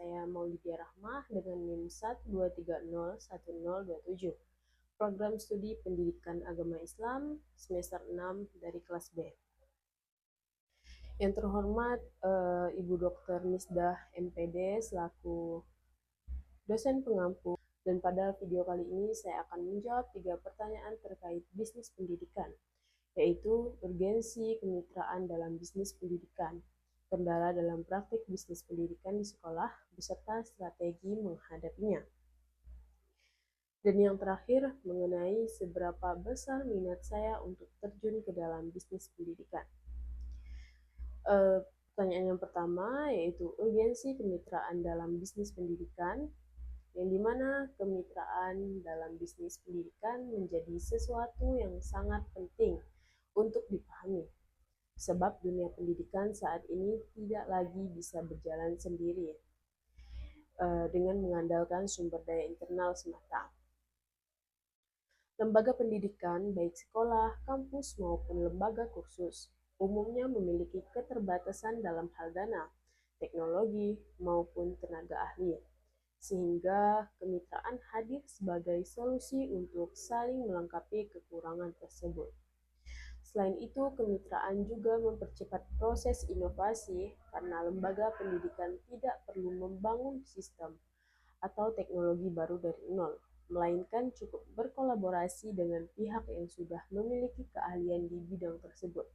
saya Maulidia Rahmah dengan NIM 123010027. Program Studi Pendidikan Agama Islam semester 6 dari kelas B. Yang terhormat Ibu Dr. Misdah MPD selaku dosen pengampu, dan pada video kali ini saya akan menjawab 3 pertanyaan terkait bisnis pendidikan, yaitu urgensi kemitraan dalam bisnis pendidikan, kendala dalam praktik bisnis pendidikan di sekolah, beserta strategi menghadapinya. Dan yang terakhir, mengenai seberapa besar minat saya untuk terjun ke dalam bisnis pendidikan. Pertanyaan yang pertama yaitu urgensi kemitraan dalam bisnis pendidikan, yang dimana kemitraan dalam bisnis pendidikan menjadi sesuatu yang sangat penting untuk dipahami. Sebab dunia pendidikan saat ini tidak lagi bisa berjalan sendiri dengan mengandalkan sumber daya internal semata. Lembaga pendidikan, baik sekolah, kampus, maupun lembaga kursus, umumnya memiliki keterbatasan dalam hal dana, teknologi, maupun tenaga ahli, sehingga kemitraan hadir sebagai solusi untuk saling melengkapi kekurangan tersebut. Selain itu, kemitraan juga mempercepat proses inovasi karena lembaga pendidikan tidak perlu membangun sistem atau teknologi baru dari nol, melainkan cukup berkolaborasi dengan pihak yang sudah memiliki keahlian di bidang tersebut.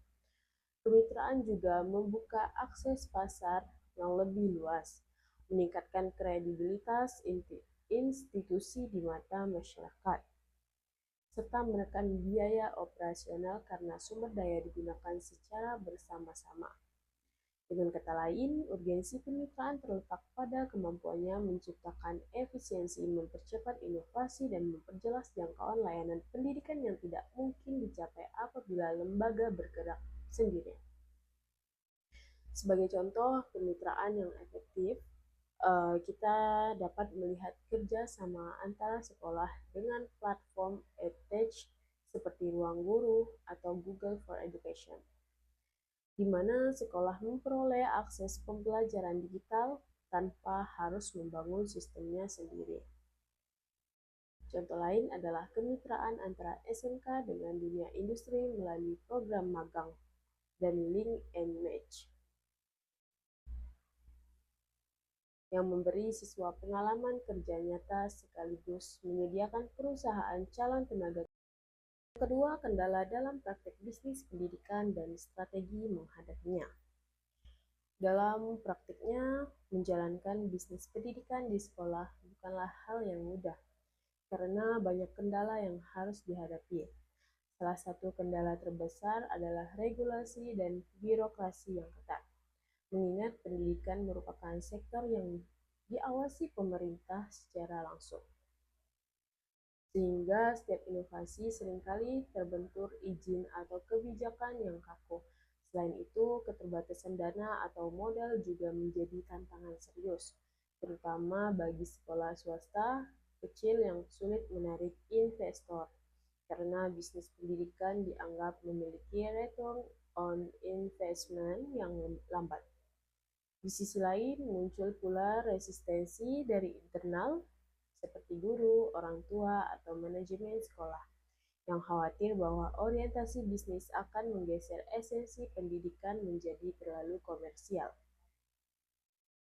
Kemitraan juga membuka akses pasar yang lebih luas, meningkatkan kredibilitas institusi di mata masyarakat, serta menekan biaya operasional karena sumber daya digunakan secara bersama-sama. Dengan kata lain, urgensi kemitraan terletak pada kemampuannya menciptakan efisiensi, mempercepat inovasi, dan memperjelas jangkauan layanan pendidikan yang tidak mungkin dicapai apabila lembaga bergerak sendiri. Sebagai contoh kemitraan yang efektif, kita dapat melihat kerja sama antara sekolah dengan platform edtech seperti Ruang Guru atau Google for Education, di mana sekolah memperoleh akses pembelajaran digital tanpa harus membangun sistemnya sendiri. Contoh lain adalah kemitraan antara SMK dengan dunia industri melalui program magang dan link and match, yang memberi siswa pengalaman kerja nyata sekaligus menyediakan perusahaan calon tenaga. Kedua, kendala dalam praktek bisnis pendidikan dan strategi menghadapinya. Dalam praktiknya, menjalankan bisnis pendidikan di sekolah bukanlah hal yang mudah, karena banyak kendala yang harus dihadapi. Salah satu kendala terbesar adalah regulasi dan birokrasi yang ketat, mengingat pendidikan merupakan sektor yang diawasi pemerintah secara langsung, sehingga setiap inovasi seringkali terbentur izin atau kebijakan yang kaku. Selain itu, keterbatasan dana atau modal juga menjadi tantangan serius, terutama bagi sekolah swasta kecil yang sulit menarik investor, karena bisnis pendidikan dianggap memiliki return on investment yang lambat. Di sisi lain, muncul pula resistensi dari internal, seperti guru, orang tua, atau manajemen sekolah, yang khawatir bahwa orientasi bisnis akan menggeser esensi pendidikan menjadi terlalu komersial.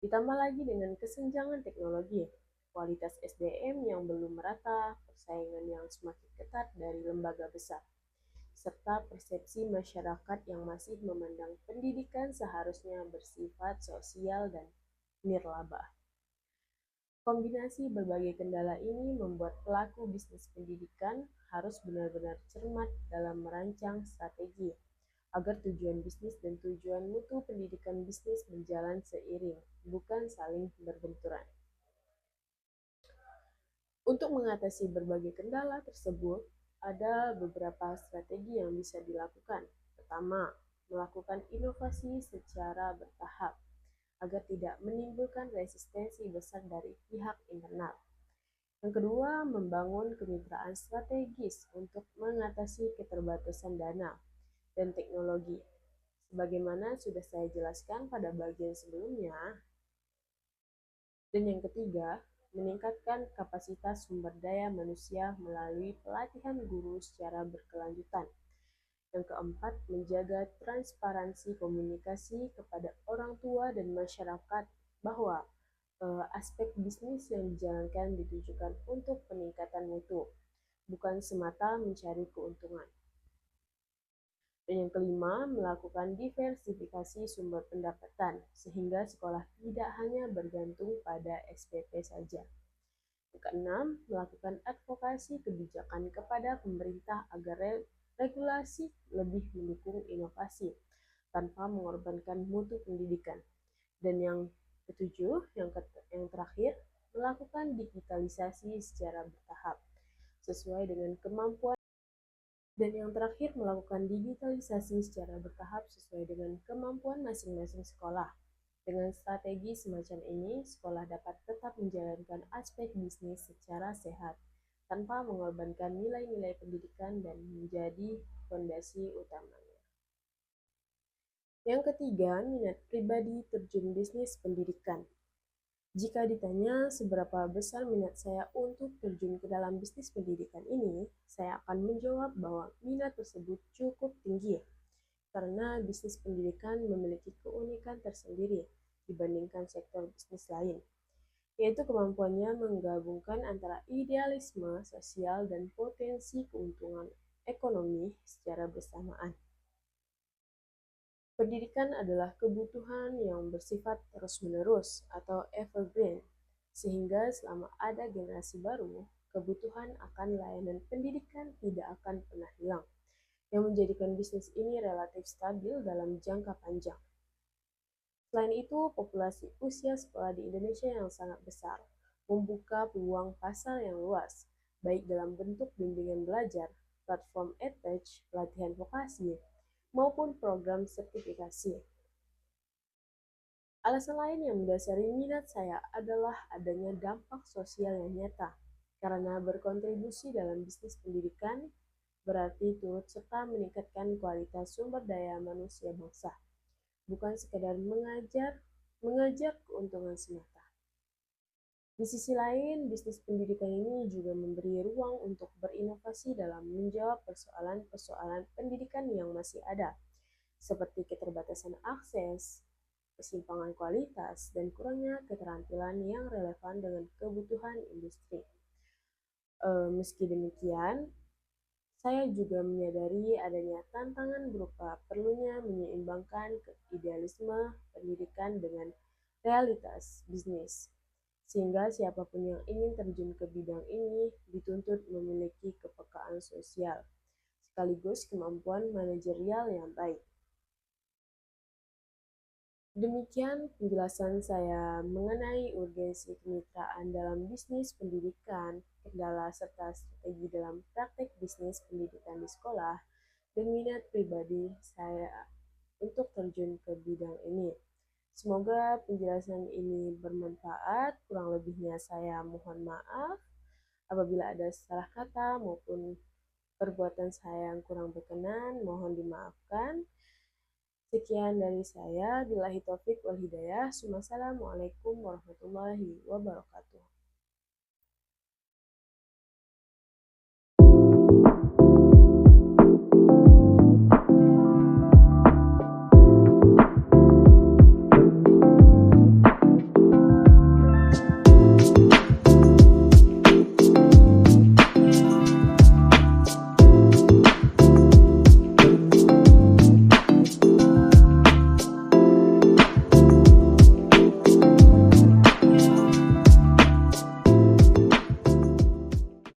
Ditambah lagi dengan kesenjangan teknologi, kualitas SDM yang belum merata, persaingan yang semakin ketat dari lembaga besar, serta persepsi masyarakat yang masih memandang pendidikan seharusnya bersifat sosial dan nirlaba. Kombinasi berbagai kendala ini membuat pelaku bisnis pendidikan harus benar-benar cermat dalam merancang strategi agar tujuan bisnis dan tujuan mutu pendidikan bisnis berjalan seiring, bukan saling berbenturan. Untuk mengatasi berbagai kendala tersebut, ada beberapa strategi yang bisa dilakukan. Pertama, melakukan inovasi secara bertahap agar tidak menimbulkan resistensi besar dari pihak internal. Yang kedua, membangun kemitraan strategis untuk mengatasi keterbatasan dana dan teknologi. Sebagaimana sudah saya jelaskan pada bagian sebelumnya, Dan yang ketiga, meningkatkan kapasitas sumber daya manusia melalui pelatihan guru secara berkelanjutan. Yang keempat, menjaga transparansi komunikasi kepada orang tua dan masyarakat bahwa aspek bisnis yang dijalankan ditujukan untuk peningkatan mutu, bukan semata mencari keuntungan. Dan yang kelima, melakukan diversifikasi sumber pendapatan, sehingga sekolah tidak hanya bergantung pada SPP saja. Yang keenam, melakukan advokasi kebijakan kepada pemerintah agar regulasi lebih mendukung inovasi, tanpa mengorbankan mutu pendidikan. Dan yang ketujuh, yang terakhir, melakukan digitalisasi secara bertahap, sesuai dengan kemampuan masing-masing sekolah. Dengan strategi semacam ini, sekolah dapat tetap menjalankan aspek bisnis secara sehat, tanpa mengorbankan nilai-nilai pendidikan dan menjadi fondasi utamanya. Yang ketiga, minat pribadi terjun bisnis pendidikan. Jika ditanya seberapa besar minat saya untuk terjun ke dalam bisnis pendidikan ini, saya akan menjawab bahwa minat tersebut cukup tinggi, karena bisnis pendidikan memiliki keunikan tersendiri dibandingkan sektor bisnis lain, yaitu kemampuannya menggabungkan antara idealisme sosial dan potensi keuntungan ekonomi secara bersamaan. Pendidikan adalah kebutuhan yang bersifat terus-menerus atau evergreen, sehingga selama ada generasi baru, kebutuhan akan layanan pendidikan tidak akan pernah hilang, yang menjadikan bisnis ini relatif stabil dalam jangka panjang. Selain itu, populasi usia sekolah di Indonesia yang sangat besar, membuka peluang pasar yang luas, baik dalam bentuk bimbingan belajar, platform edtech, pelatihan vokasi, maupun program sertifikasi. Alasan lain yang mendasari minat saya adalah adanya dampak sosial yang nyata, karena berkontribusi dalam bisnis pendidikan berarti turut serta meningkatkan kualitas sumber daya manusia bangsa, bukan sekedar mengajar keuntungan semata. Di sisi lain, bisnis pendidikan ini juga memberi ruang untuk berinovasi dalam menjawab persoalan-persoalan pendidikan yang masih ada, seperti keterbatasan akses, kesimpangan kualitas, dan kurangnya keterampilan yang relevan dengan kebutuhan industri. Meski demikian, saya juga menyadari adanya tantangan berupa perlunya menyeimbangkan idealisme pendidikan dengan realitas bisnis, sehingga siapapun yang ingin terjun ke bidang ini dituntut memiliki kepekaan sosial, sekaligus kemampuan manajerial yang baik. Demikian penjelasan saya mengenai urgensi kemitraan dalam bisnis pendidikan, kendala serta strategi dalam praktek bisnis pendidikan di sekolah, dan minat pribadi saya untuk terjun ke bidang ini. Semoga penjelasan ini bermanfaat, kurang lebihnya saya mohon maaf apabila ada salah kata maupun perbuatan saya yang kurang berkenan, mohon dimaafkan. Sekian dari saya, billahi taufik wal hidayah. Wassalamualaikum warahmatullahi wabarakatuh.